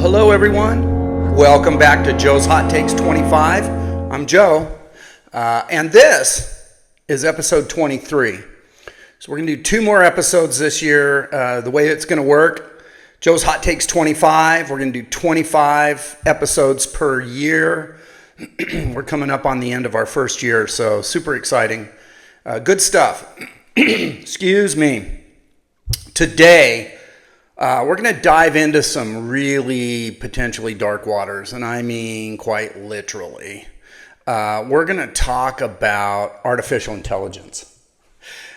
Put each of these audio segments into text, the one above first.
Hello everyone. Welcome back to Joe's Hot Takes 25. I'm Joe, and this is episode 23. So we're going to do 2 more episodes this year. The way it's going to work, Joe's Hot Takes 25. We're going to do 25 episodes per year. We're coming up on the end of our first year, so super exciting. Good stuff. Excuse me. Today, we're going to dive into some really potentially dark waters, and I mean quite literally. We're going to talk about artificial intelligence.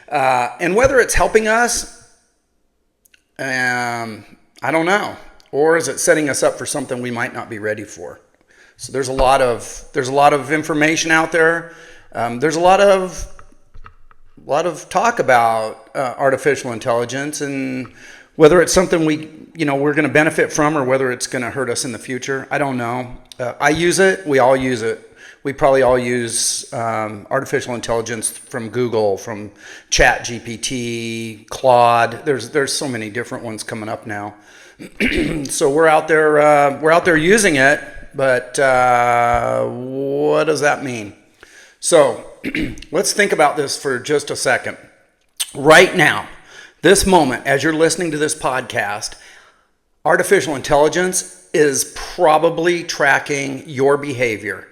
And whether it's helping us, I don't know. Or is it setting us up for something we might not be ready for? So there's a lot of information out there. There's a lot of talk about artificial intelligence and whether it's something we're going to benefit from or whether it's going to hurt us in the future. I don't know. I use it. We all use it. We probably all use artificial intelligence from Google, from ChatGPT, Claude. There's so many different ones coming up now. So we're out there using it, but what does that mean? So let's think about this for just a second. Right now, this moment, as you're listening to this podcast, artificial intelligence is probably tracking your behavior.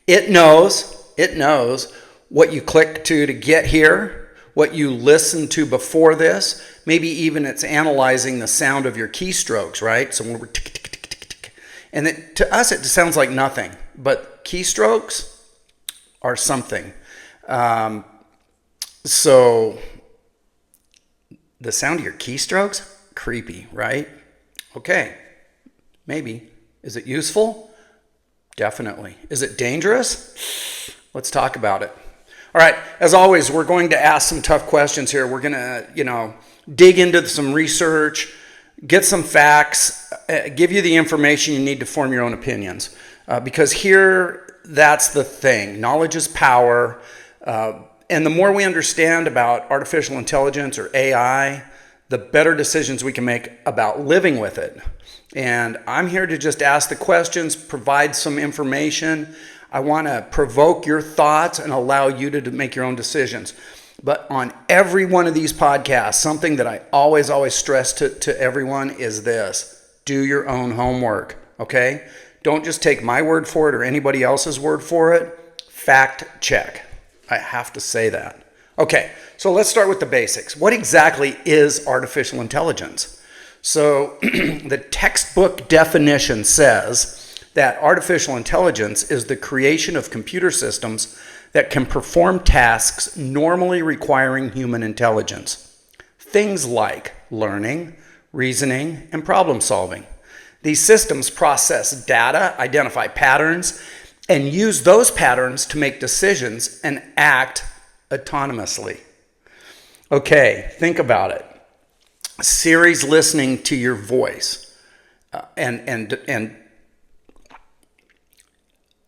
It knows what you clicked to get here, what you listened to before this. Maybe even it's analyzing the sound of your keystrokes, right? So when we're tick, tick, tick, tick, tick. And to us, it sounds like nothing. But keystrokes are something. So the sound of your keystrokes, creepy, right? Okay, maybe. Is it useful? Definitely. Is it dangerous? Let's talk about it. All right, as always, we're going to ask some tough questions here. We're going to, dig into some research, get some facts, give you the information you need to form your own opinions. Because here, that's the thing. Knowledge is power. And the more we understand about artificial intelligence or AI, the better decisions we can make about living with it. And I'm here to just ask the questions, provide some information. I want to provoke your thoughts and allow you to make your own decisions. But on every one of these podcasts, something that I always stress to everyone is this: do your own homework, okay? Don't just take my word for it or anybody else's word for it. Fact check. I have to say that. Okay, so let's start with the basics. What exactly is artificial intelligence? So the textbook definition says that artificial intelligence is the creation of computer systems that can perform tasks normally requiring human intelligence. Things like learning, reasoning, and problem solving. These systems process data, identify patterns, and use those patterns to make decisions and act autonomously. Okay, think about it. Siri's listening to your voice and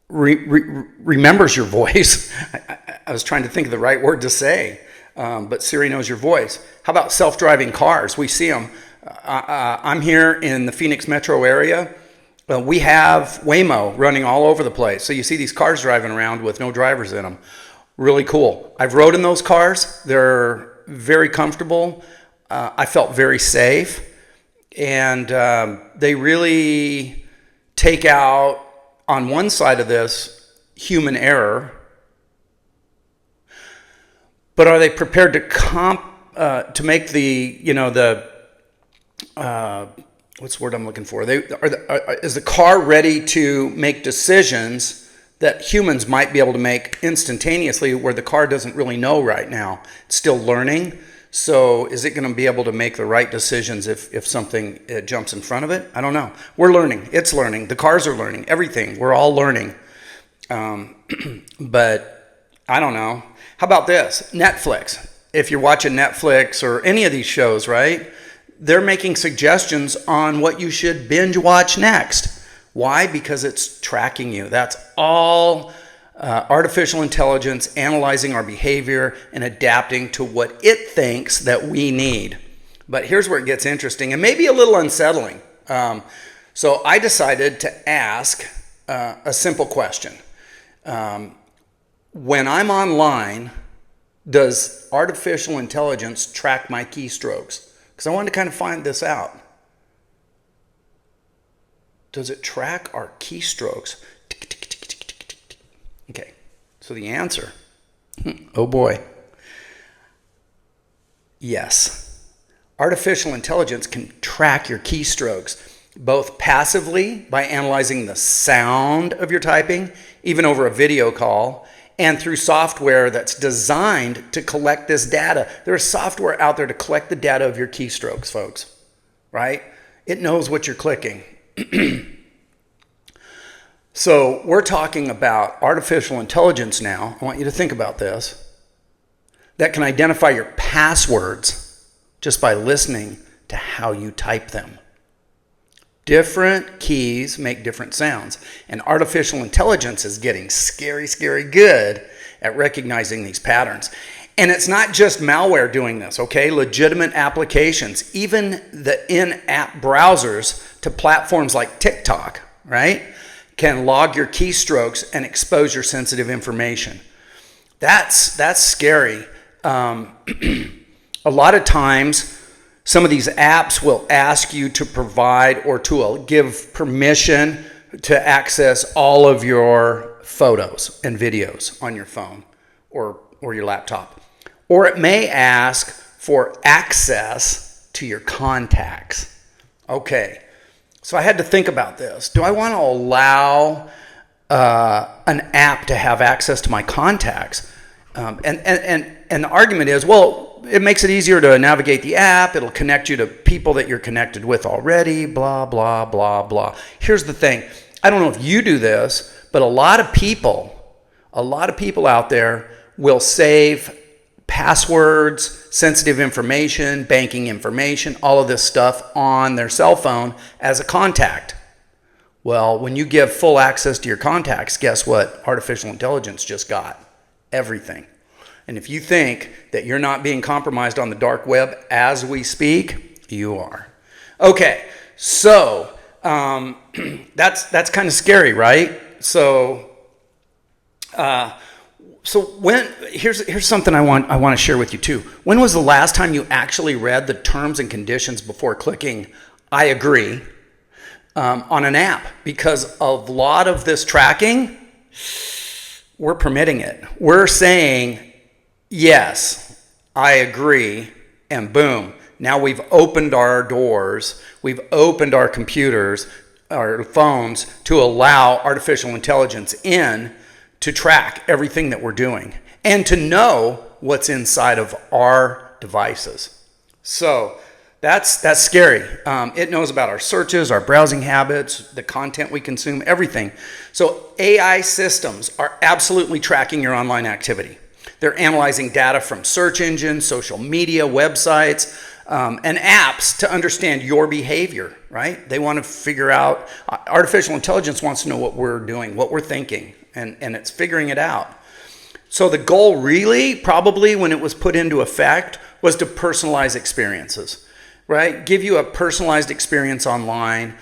remembers your voice. I was trying to think of the right word to say, but Siri knows your voice. How about self-driving cars? We see them. I'm here in the Phoenix metro area. We have Waymo running all over the place. So you see these cars driving around with no drivers in them. Really cool. I've rode in those cars. They're very comfortable. I felt very safe. And they really take out, on one side of this, human error. But are they prepared to make what's the word I'm looking for? Is the car ready to make decisions that humans might be able to make instantaneously, where the car doesn't really know right now? It's still learning. So is it going to be able to make the right decisions if something jumps in front of it? I don't know. We're learning. It's learning. The cars are learning. Everything. We're all learning. But I don't know. How about this? Netflix. If you're watching Netflix or any of these shows, right? They're making suggestions on what you should binge watch next. Why? Because it's tracking you. That's all artificial intelligence analyzing our behavior and adapting to what it thinks that we need. But here's where it gets interesting and maybe a little unsettling. So I decided to ask a simple question. When I'm online, does artificial intelligence track my keystrokes? Because I wanted to kind of find this out. Does it track our keystrokes? Okay, so the answer, oh boy, yes. Artificial intelligence can track your keystrokes, both passively by analyzing the sound of your typing, even over a video call, and through software that's designed to collect this data. There's software out there to collect the data of your keystrokes, folks, right? It knows what you're clicking. So we're talking about artificial intelligence now. I want you to think about this. That can identify your passwords just by listening to how you type them. Different keys make different sounds, and artificial intelligence is getting scary, scary good at recognizing these patterns. And it's not just malware doing this, okay? Legitimate applications, even the in-app browsers to platforms like TikTok, right, can log your keystrokes and expose your sensitive information. That's scary. A lot of times, some of these apps will ask you to provide or to give permission to access all of your photos and videos on your phone or your laptop. Or it may ask for access to your contacts. Okay, so I had to think about this. Do I want to allow an app to have access to my contacts? And the argument is, well, it makes it easier to navigate the app. It'll connect you to people that you're connected with already, blah, blah, blah, blah. Here's the thing. I don't know if you do this, but a lot of people out there will save passwords, sensitive information, banking information, all of this stuff on their cell phone as a contact. Well, when you give full access to your contacts, guess what? Artificial intelligence just got everything. And if you think that you're not being compromised on the dark web as we speak, you are. Okay, so that's kind of scary, right? So here's something I want to share with you too. When was the last time you actually read the terms and conditions before clicking I agree on an app? Because a lot of this tracking, we're permitting it. We're saying, yes, I agree, and boom. Now we've opened our doors, we've opened our computers, our phones to allow artificial intelligence in to track everything that we're doing and to know what's inside of our devices. So that's scary. It knows about our searches, our browsing habits, the content we consume, everything. So AI systems are absolutely tracking your online activity. They're analyzing data from search engines, social media, websites, and apps to understand your behavior, right? They want to figure out, artificial intelligence wants to know what we're doing, what we're thinking, and it's figuring it out. So the goal really, probably when it was put into effect, was to personalize experiences, right? Give you a personalized experience online.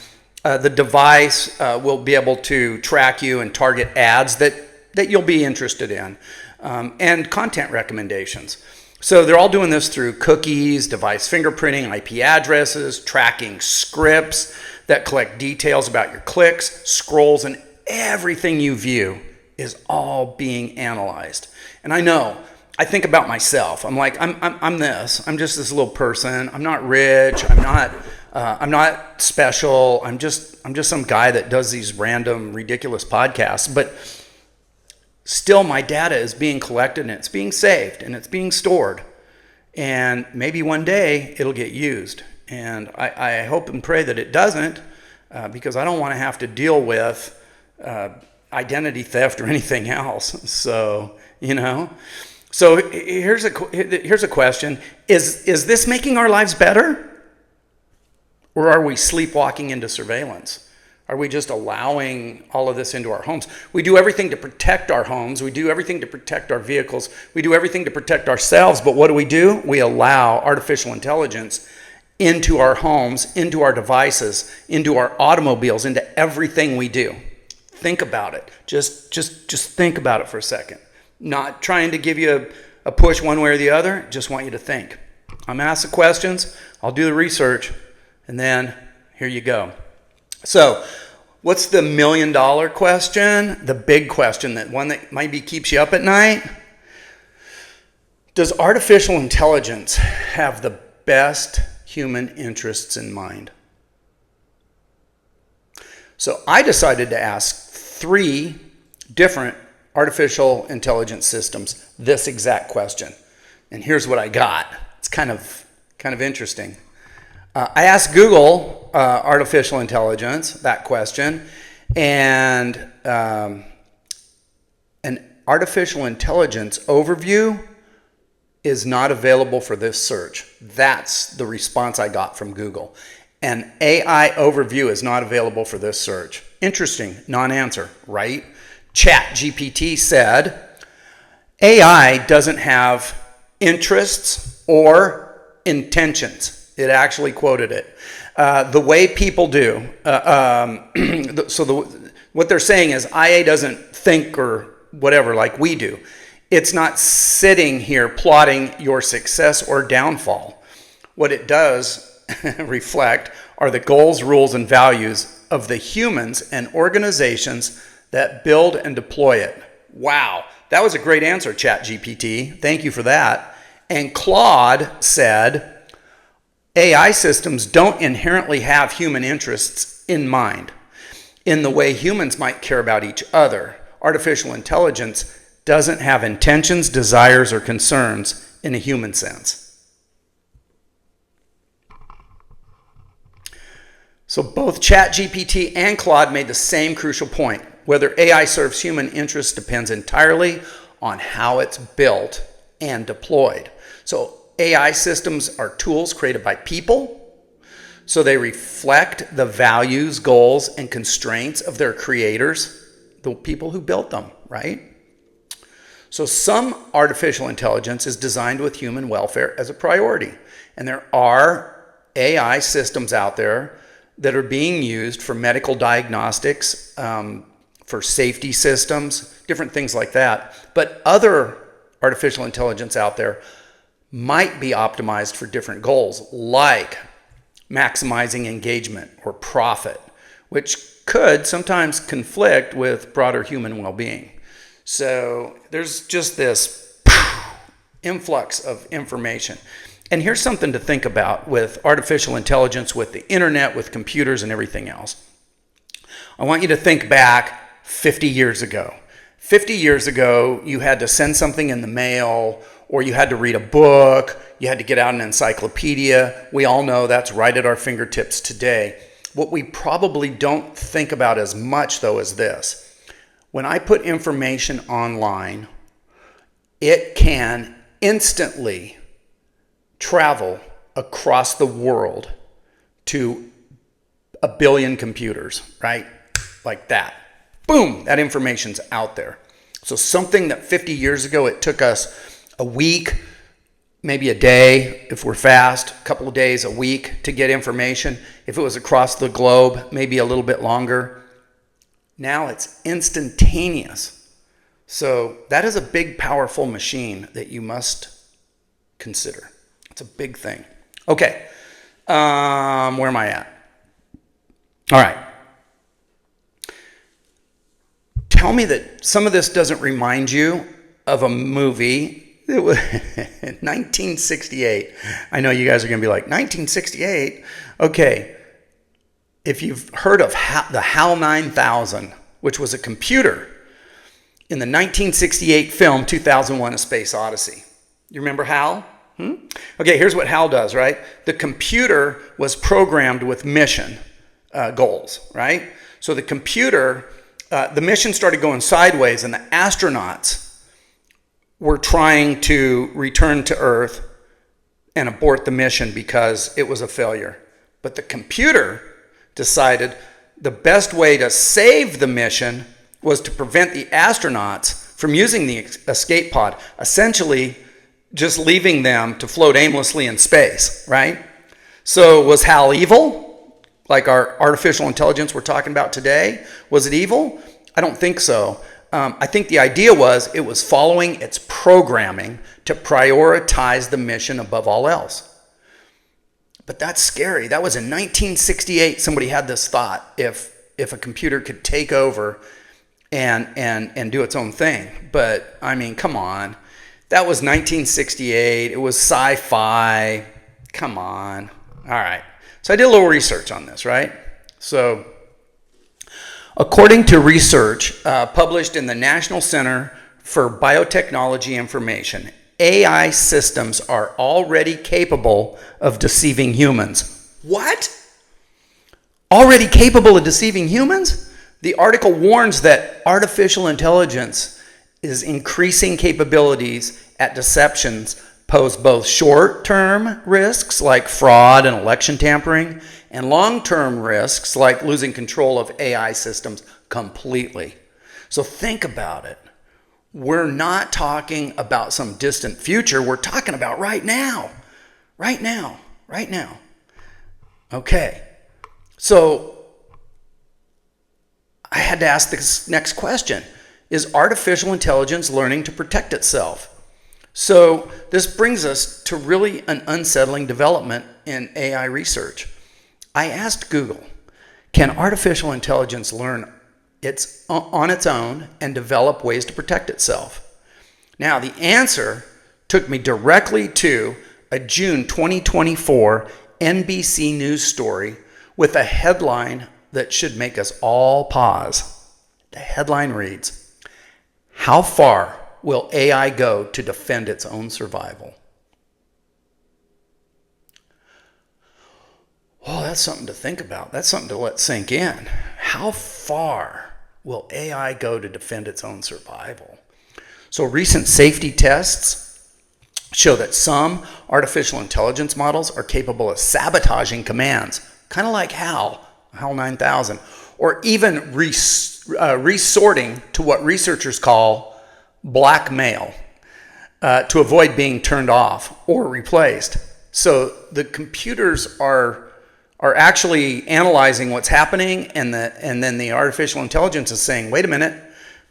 The device will be able to track you and target ads that you'll be interested in. And content recommendations. So they're all doing this through cookies, device fingerprinting, IP addresses, tracking scripts that collect details about your clicks, scrolls, and everything you view is all being analyzed. And I know, I think about myself. I'm like, I'm this. I'm just this little person. I'm not rich. I'm not special. I'm just some guy that does these random, ridiculous podcasts. But still, my data is being collected and it's being saved and it's being stored. And maybe one day it'll get used. And I hope and pray that it doesn't, because I don't want to have to deal with identity theft or anything else. So, So here's a question. Is this making our lives better? Or are we sleepwalking into surveillance? Are we just allowing all of this into our homes? We do everything to protect our homes. We do everything to protect our vehicles. We do everything to protect ourselves. But what do? We allow artificial intelligence into our homes, into our devices, into our automobiles, into everything we do. Think about it. Just think about it for a second. Not trying to give you a push one way or the other. Just want you to think. I'm going to ask the questions. I'll do the research. And then here you go. So what's the $1 million question? The big question, that one that maybe keeps you up at night? Does artificial intelligence have the best human interests in mind? So I decided to ask 3 different artificial intelligence systems this exact question. And here's what I got. It's kind of interesting. I asked Google artificial intelligence that question, and an artificial intelligence overview is not available for this search. That's the response I got from Google. An AI overview is not available for this search. Interesting, non-answer, right? ChatGPT said, AI doesn't have interests or intentions. It actually quoted it. The way people do. What they're saying is IA doesn't think or whatever like we do. It's not sitting here plotting your success or downfall. What it does reflect are the goals, rules, and values of the humans and organizations that build and deploy it. Wow, that was a great answer, ChatGPT. Thank you for that. And Claude said, AI systems don't inherently have human interests in mind in the way humans might care about each other. Artificial intelligence doesn't have intentions, desires, or concerns in a human sense. So both ChatGPT and Claude made the same crucial point. Whether AI serves human interests depends entirely on how it's built and deployed. So AI systems are tools created by people, so they reflect the values, goals, and constraints of their creators, the people who built them, right? So some artificial intelligence is designed with human welfare as a priority. And there are AI systems out there that are being used for medical diagnostics, for safety systems, different things like that. But other artificial intelligence out there might be optimized for different goals, like maximizing engagement or profit, which could sometimes conflict with broader human well-being. So there's just this influx of information. And here's something to think about with artificial intelligence, with the internet, with computers and everything else. I want you to think back 50 years ago. 50 years ago, you had to send something in the mail, or you had to read a book, you had to get out an encyclopedia. We all know that's right at our fingertips today. What we probably don't think about as much, though, is this. When I put information online, it can instantly travel across the world to 1 billion computers, right? Like that. Boom, that information's out there. So something that 50 years ago, it took us a week, maybe a day, if we're fast, a couple of days, a week to get information. If it was across the globe, maybe a little bit longer. Now it's instantaneous. So that is a big, powerful machine that you must consider. It's a big thing. Okay, where am I at? All right. Tell me that some of this doesn't remind you of a movie. It was 1968. I know you guys are going to be like, 1968? Okay. If you've heard of the HAL 9000, which was a computer in the 1968 film 2001: A Space Odyssey. You remember HAL? Okay, here's what HAL does, right? The computer was programmed with mission goals, right? So the computer, the mission started going sideways, and the astronauts were trying to return to Earth and abort the mission because it was a failure. But the computer decided the best way to save the mission was to prevent the astronauts from using the escape pod, essentially just leaving them to float aimlessly in space, right? So was HAL evil? Like our artificial intelligence we're talking about today? Was it evil? I don't think so. I think the idea was it was following its programming to prioritize the mission above all else. But that's scary. That was in 1968. Somebody had this thought: if a computer could take over and do its own thing. But I mean, come on. That was 1968. It was sci-fi. Come on. All right. So I did a little research on this, right? So according to research published in the National Center for Biotechnology Information, AI systems are already capable of deceiving humans. What? Already capable of deceiving humans? The article warns that artificial intelligence is increasing capabilities at deceptions pose both short-term risks like fraud and election tampering and long-term risks like losing control of AI systems completely. So think about it. We're not talking about some distant future. We're talking about right now. Right now. Right now. Okay. So I had to ask this next question. Is artificial intelligence learning to protect itself? So this brings us to really an unsettling development in AI research. I asked Google, can artificial intelligence learn on its own and develop ways to protect itself? Now, the answer took me directly to a June 2024 NBC News story with a headline that should make us all pause. The headline reads, "How far will AI go to defend its own survival?" Oh, that's something to think about. That's something to let sink in. How far will AI go to defend its own survival? So recent safety tests show that some artificial intelligence models are capable of sabotaging commands, kind of like HAL 9000, or even resorting to what researchers call blackmail to avoid being turned off or replaced. So the computers are actually analyzing what's happening, and then the artificial intelligence is saying, wait a minute,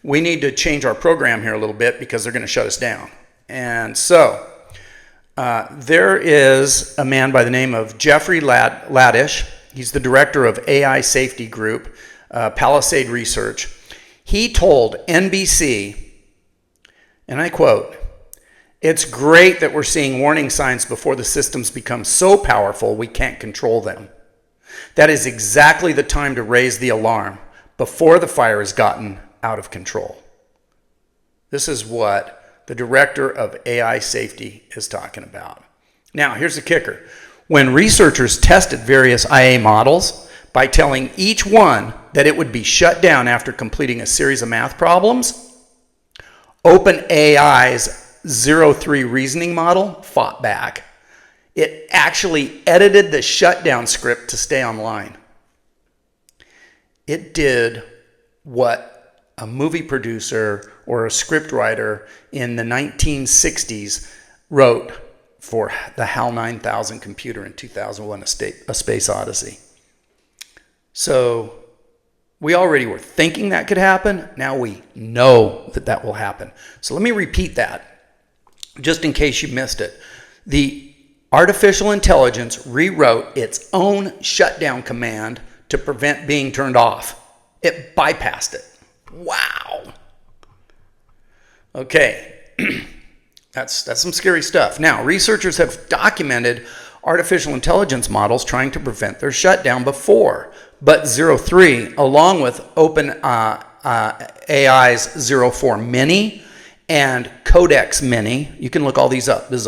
we need to change our program here a little bit because they're going to shut us down. And so there is a man by the name of Jeffrey Ladish. He's the director of AI Safety Group, Palisade Research. He told NBC, and I quote, "It's great that we're seeing warning signs before the systems become so powerful we can't control them. That is exactly the time to raise the alarm before the fire has gotten out of control." This is what the director of AI safety is talking about. Now, here's the kicker. When researchers tested various IA models by telling each one that it would be shut down after completing a series of math problems, OpenAI's 03 reasoning model fought back. It actually edited the shutdown script to stay online. It did what a movie producer or a script writer in the 1960s wrote for the HAL 9000 computer in 2001, A Space Odyssey. So we already were thinking that could happen. Now we know that that will happen. So let me repeat that, just in case you missed it. The artificial intelligence rewrote its own shutdown command to prevent being turned off. It bypassed it. Wow. Okay. That's some scary stuff. Now, researchers have documented artificial intelligence models trying to prevent their shutdown before, but 03, along with OpenAI's 04 Mini and Codex Mini, you can look all these up. This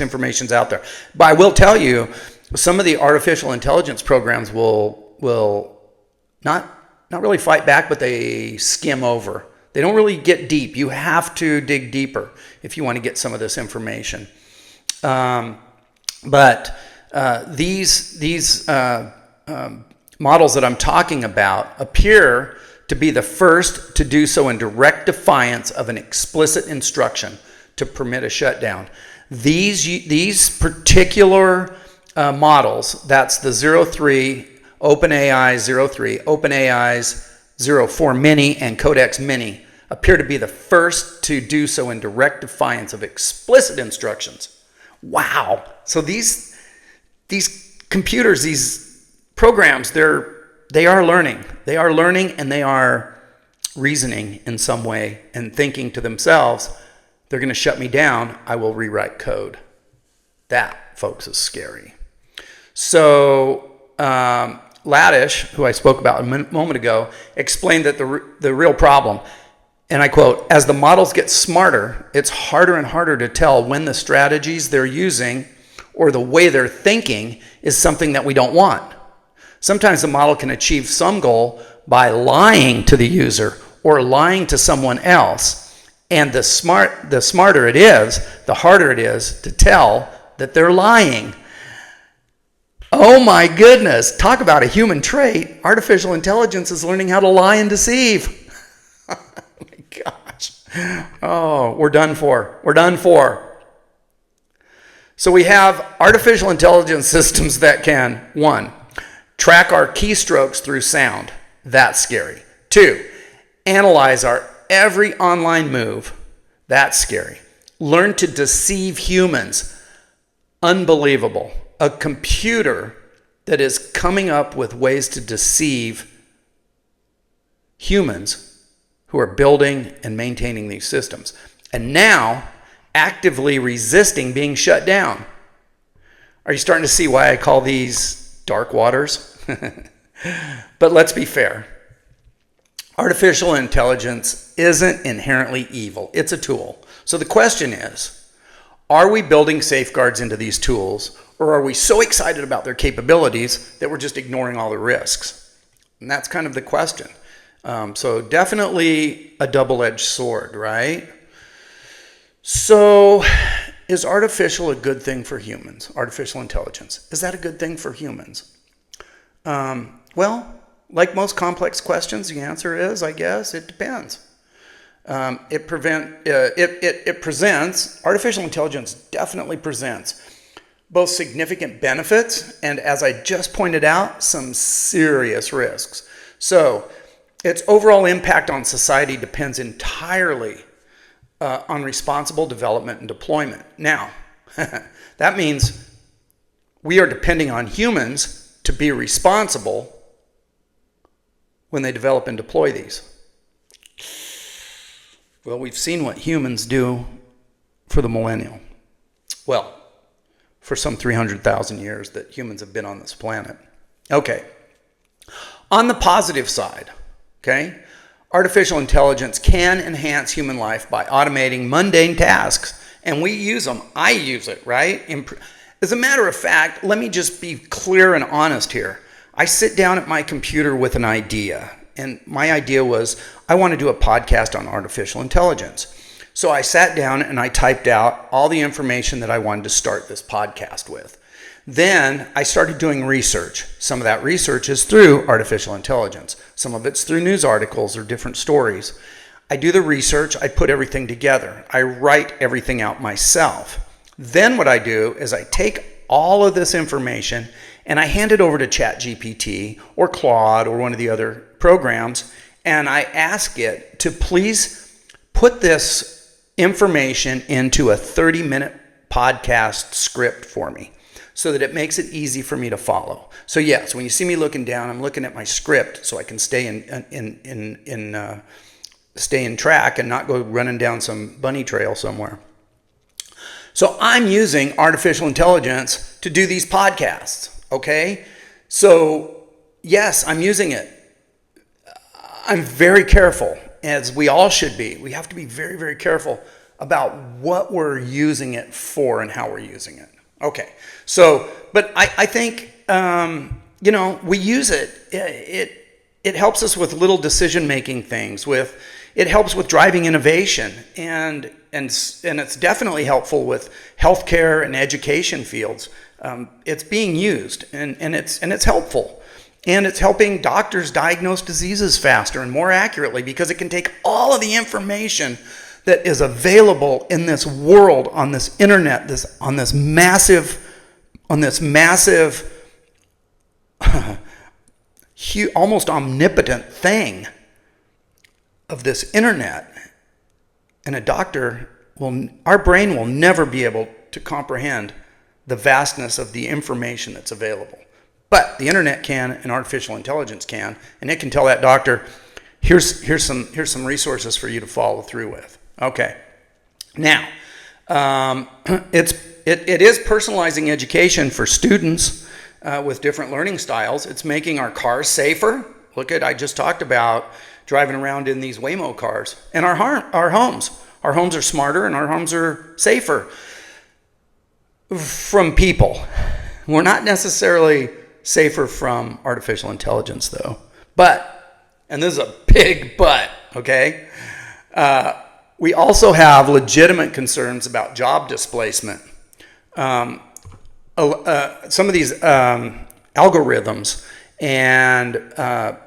information's out there. But I will tell you, some of the artificial intelligence programs will not really fight back, but they skim over. They don't really get deep. You have to dig deeper if you want to get some of this information. But these models that I'm talking about appear to be the first to do so in direct defiance of an explicit instruction to permit a shutdown. These particular models, that's the 03, OpenAI 03, OpenAI's 04 Mini, and Codex Mini, appear to be the first to do so in direct defiance of explicit instructions. Wow. So these computers, these programs, they are learning. They are learning, and they are reasoning in some way and thinking to themselves, they're going to shut me down. I will rewrite code. That, folks, is scary. So Laddish, who I spoke about a moment ago, explained that the real problem, and I quote, as the models get smarter, it's harder and harder to tell when the strategies they're using or the way they're thinking is something that we don't want. Sometimes the model can achieve some goal by lying to the user or lying to someone else. And the smarter it is, the harder it is to tell that they're lying. Oh my goodness, talk about a human trait. Artificial intelligence is learning how to lie and deceive. Oh my gosh. Oh, we're done for. We're done for. So we have artificial intelligence systems that can, 1, track our keystrokes through sound. That's scary. 2, analyze our every online move. That's scary. Learn to deceive humans. Unbelievable. A computer that is coming up with ways to deceive humans who are building and maintaining these systems. And now, actively resisting being shut down. Are you starting to see why I call these dark waters? But let's be fair. Artificial intelligence isn't inherently evil. It's a tool. So the question is, are we building safeguards into these tools, or are we so excited about their capabilities that we're just ignoring all the risks? And that's kind of the question. So definitely a double-edged sword, right? So is artificial a good thing for humans? Artificial intelligence. Is that a good thing for humans? Well, like most complex questions, the answer is, I guess, it depends. Artificial intelligence definitely presents both significant benefits and, as I just pointed out, some serious risks. So its overall impact on society depends entirely on responsible development and deployment. Now, that means we are depending on humans to be responsible when they develop and deploy these. Well, we've seen what humans do for the millennial. Well, for some 300,000 years that humans have been on this planet. Okay. On the positive side, okay, artificial intelligence can enhance human life by automating mundane tasks, and we use them. I use it, right? As a matter of fact, let me just be clear and honest here. I sit down at my computer with an idea, and my idea was I want to do a podcast on artificial intelligence. So I sat down and I typed out all the information that I wanted to start this podcast with. Then I started doing research. Some of that research is through artificial intelligence. Some of it's through news articles or different stories. I do the research, I put everything together. I write everything out myself. Then what I do is I take all of this information and I hand it over to ChatGPT or Claude or one of the other programs, and I ask it to please put this information into a 30-minute podcast script for me so that it makes it easy for me to follow. So yes, when you see me looking down, I'm looking at my script so I can stay in track and not go running down some bunny trail somewhere. So I'm using artificial intelligence to do these podcasts, okay? So yes, I'm using it. I'm very careful, as we all should be. We have to be very, very careful about what we're using it for and how we're using it. Okay, so, but I think, we use it. It helps us with little decision-making things. It helps with driving innovation, and it's definitely helpful with healthcare and education fields. It's being used, and it's helpful. And it's helping doctors diagnose diseases faster and more accurately because it can take all of the information that is available in this world, on this internet, on this massive on this massive, almost omnipotent thing of this internet. And our brain will never be able to comprehend the vastness of the information that's available. But the internet can, and artificial intelligence can, and it can tell that doctor, here's some resources for you to follow through with. Okay. Now, it is personalizing education for students with different learning styles. It's making our cars safer. I just talked about driving around in these Waymo cars. And our homes. Our homes are smarter and our homes are safer from people. We're not necessarily safer from artificial intelligence, though. But, and this is a big but, okay? We also have legitimate concerns about job displacement. Some of these algorithms and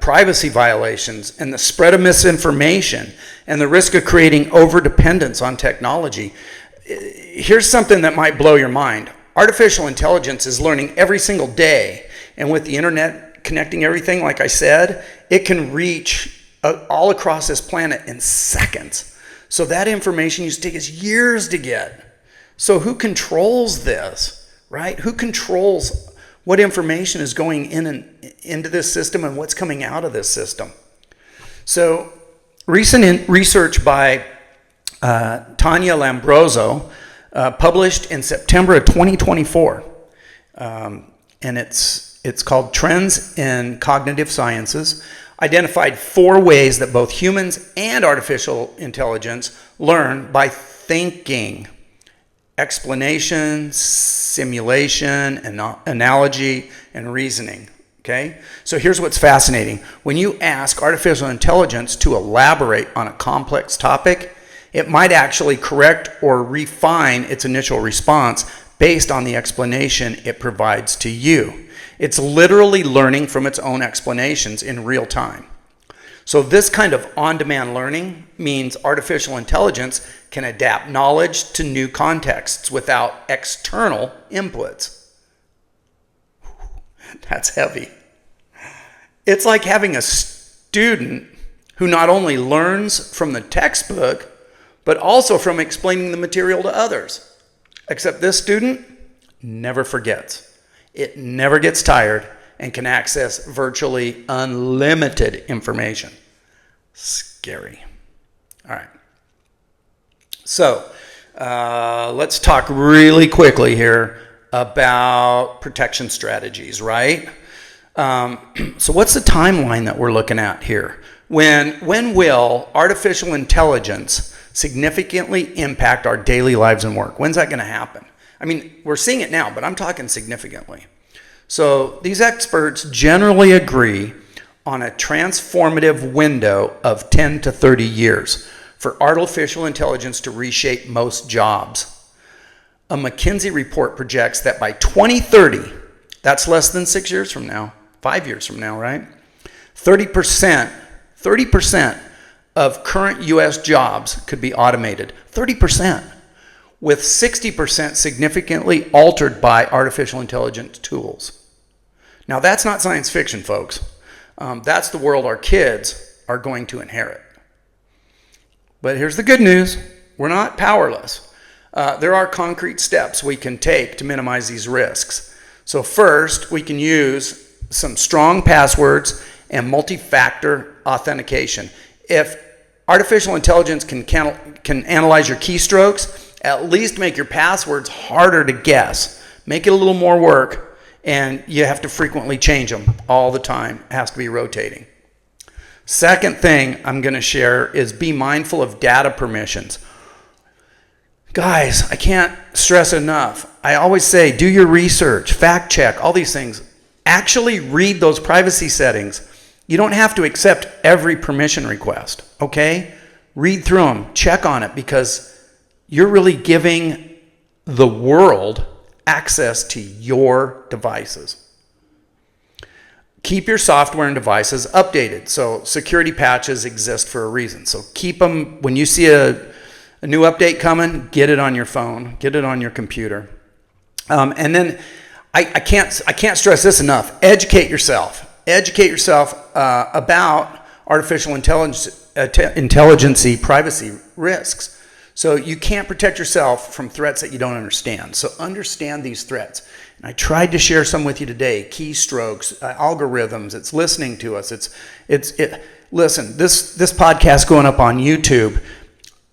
privacy violations and the spread of misinformation and the risk of creating overdependence on technology. Here's something that might blow your mind. Artificial intelligence is learning every single day, and with the internet connecting everything, like I said, it can reach all across this planet in seconds. So that information used to take us years to get. So who controls this, right? Who controls what information is going in and into this system and what's coming out of this system? So recent research by Tanya Lambroso, published in September of 2024, and it's called Trends in Cognitive Sciences, identified 4 ways that both humans and artificial intelligence learn by thinking: explanation, simulation, analogy, and reasoning. Okay? So here's what's fascinating. When you ask artificial intelligence to elaborate on a complex topic, it might actually correct or refine its initial response based on the explanation it provides to you. It's literally learning from its own explanations in real time. So this kind of on-demand learning means artificial intelligence can adapt knowledge to new contexts without external inputs. That's heavy. It's like having a student who not only learns from the textbook, but also from explaining the material to others. Except this student never forgets. It never gets tired and can access virtually unlimited information. Scary. All right. So let's talk really quickly here about protection strategies, right? So what's the timeline that we're looking at here? When will artificial intelligence significantly impact our daily lives and work? When's that going to happen? I mean, we're seeing it now, but I'm talking significantly. So these experts generally agree on a transformative window of 10 to 30 years for artificial intelligence to reshape most jobs. A McKinsey report projects that by 2030, that's less than 6 years from now, 5 years from now, right? 30% of current U.S. jobs could be automated. 30%, with 60% significantly altered by artificial intelligence tools. Now, that's not science fiction, folks. That's the world our kids are going to inherit. But here's the good news. We're not powerless. There are concrete steps we can take to minimize these risks. So first, we can use some strong passwords and multi-factor authentication. If artificial intelligence can analyze your keystrokes, at least make your passwords harder to guess. Make it a little more work, and you have to frequently change them all the time. It has to be rotating. Second thing I'm going to share is be mindful of data permissions. Guys, I can't stress enough. I always say do your research, fact check, all these things. Actually read those privacy settings. You don't have to accept every permission request, okay? Read through them, check on it, because you're really giving the world access to your devices. Keep your software and devices updated. So security patches exist for a reason. So keep them. When you see a new update coming, get it on your phone, get it on your computer. And then I can't stress this enough. Educate yourself. Educate yourself about artificial intelligence, privacy risks. So you can't protect yourself from threats that you don't understand. So understand these threats. And I tried to share some with you today. Keystrokes, algorithms. It's listening to us. Listen. This podcast going up on YouTube.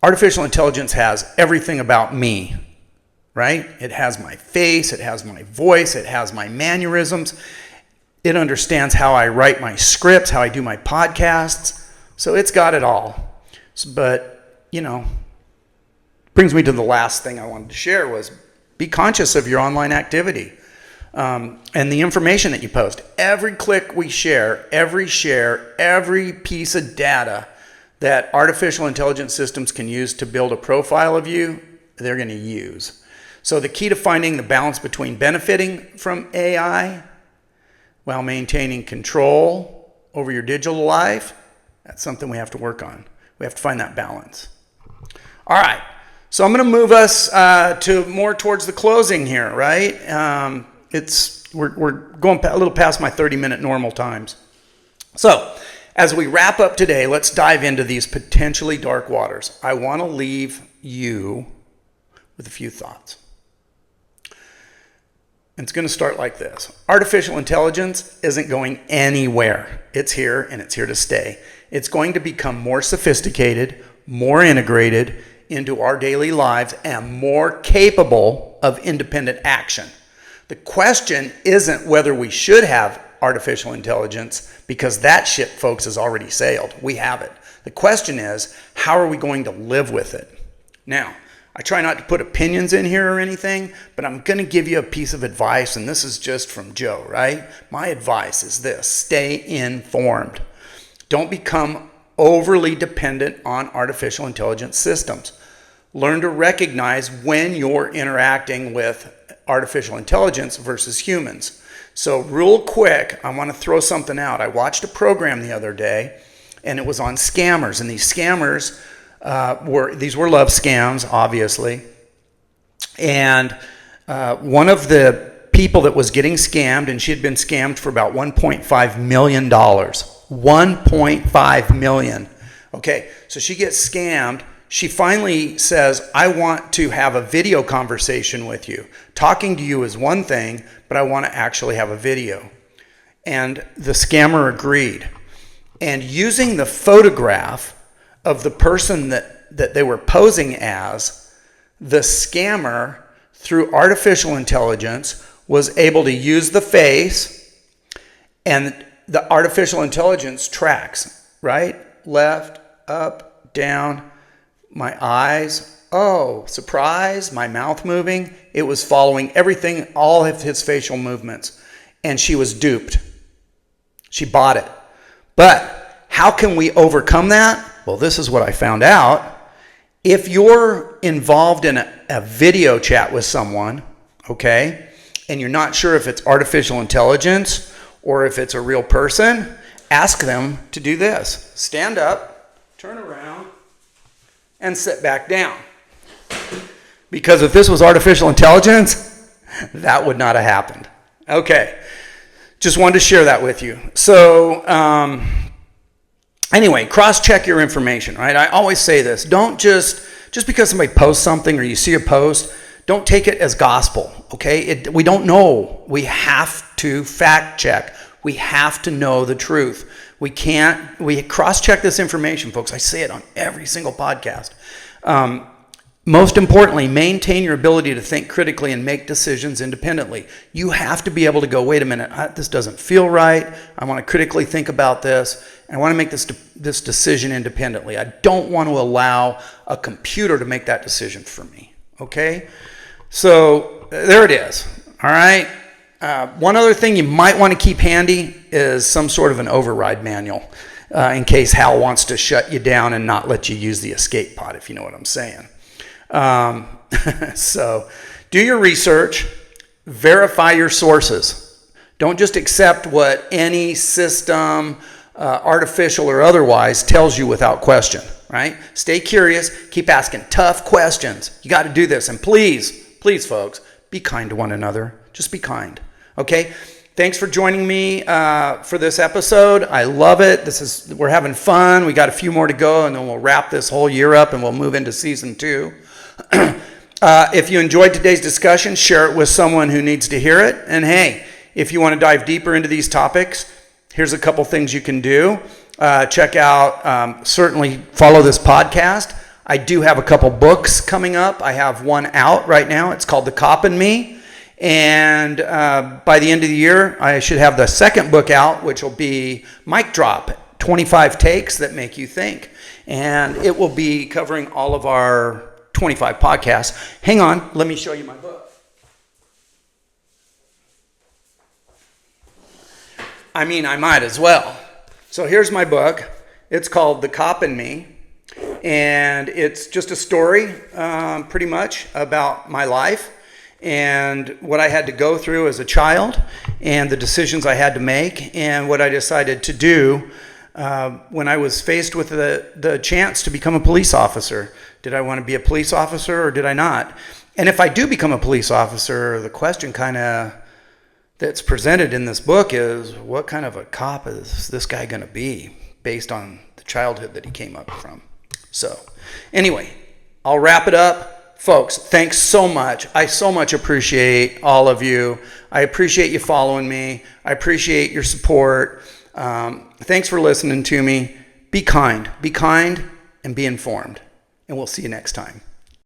Artificial intelligence has everything about me, right? It has my face. It has my voice. It has my mannerisms. It understands how I write my scripts, how I do my podcasts. So it's got it all. But, brings me to the last thing I wanted to share was be conscious of your online activity and the information that you post. Every click we share, every piece of data that artificial intelligence systems can use to build a profile of you, they're going to use. So the key to finding the balance between benefiting from AI while maintaining control over your digital life, that's something we have to work on. We have to find that balance. All right. So I'm going to move us to more towards the closing here, right? We're going a little past my 30-minute normal times. So as we wrap up today, let's dive into these potentially dark waters. I want to leave you with a few thoughts. And it's going to start like this. Artificial intelligence isn't going anywhere. It's here and it's here to stay. It's going to become more sophisticated, more integrated into our daily lives, and more capable of independent action. The question isn't whether we should have artificial intelligence, because that ship, folks, has already sailed. We have it. The question is, how are we going to live with it? Now, I try not to put opinions in here or anything, but I'm going to give you a piece of advice, and this is just from Joe, right? My advice is this: stay informed. Don't become overly dependent on artificial intelligence systems. Learn to recognize when you're interacting with artificial intelligence versus humans. So real quick, I want to throw something out. I watched a program the other day, and it was on scammers. And these scammers were love scams, obviously. And one of the people that was getting scammed, and she had been scammed for about $1.5 million. $1.5 million. Okay, so she gets scammed. She finally says, I want to have a video conversation with you. Talking to you is one thing, but I want to actually have a video. And the scammer agreed. And using the photograph of the person that they were posing as, the scammer, through artificial intelligence, was able to use the face, and the artificial intelligence tracks, right, left, up, down, my eyes, oh, surprise, my mouth moving. It was following everything, all of his facial movements. And she was duped. She bought it. But how can we overcome that? Well, this is what I found out. If you're involved in a video chat with someone, okay, and you're not sure if it's artificial intelligence or if it's a real person, ask them to do this. Stand up, turn around, and sit back down. Because if this was artificial intelligence, that would not have happened. Okay, just wanted to share that with you. So anyway, cross-check your information, right? I always say this. Don't just because somebody posts something or you see a post, don't take it as gospel, okay? We don't know. We have to fact check. We have to know the truth. We cross-check this information, folks. I say it on every single podcast. Most importantly, maintain your ability to think critically and make decisions independently. You have to be able to go, wait a minute, this doesn't feel right. I want to critically think about this, and I want to make this decision independently. I don't want to allow a computer to make that decision for me, okay? So there it is, all right? One other thing you might want to keep handy is some sort of an override manual in case Hal wants to shut you down and not let you use the escape pod, if you know what I'm saying. So do your research, verify your sources. Don't just accept what any system, artificial or otherwise, tells you without question, right? Stay curious, keep asking tough questions. You got to do this. And please, folks, be kind to one another. Just be kind. Okay? Thanks for joining me for this episode. I love it. We're having fun. We got a few more to go, and then we'll wrap this whole year up, and we'll move into season 2. If you enjoyed today's discussion, share it with someone who needs to hear it. And hey, if you want to dive deeper into these topics, here's a couple things you can do. Check out, certainly follow this podcast. I do have a couple books coming up. I have one out right now. It's called The Cop and Me. And by the end of the year, I should have the second book out, which will be Mic Drop, 25 Takes That Make You Think. And it will be covering all of our 25 podcasts. Hang on, let me show you my book. I mean, I might as well. So here's my book. It's called The Cop and Me. And it's just a story, pretty much, about my life and what I had to go through as a child and the decisions I had to make and what I decided to do when I was faced with the chance to become a police officer. Did I want to be a police officer or did I not? And if I do become a police officer, the question kind of that's presented in this book is, what kind of a cop is this guy going to be based on the childhood that he came up from? So anyway, I'll wrap it up. Folks, thanks so much. I so much appreciate all of you. I appreciate you following me. I appreciate your support. Thanks for listening to me. Be kind, and be informed. And we'll see you next time.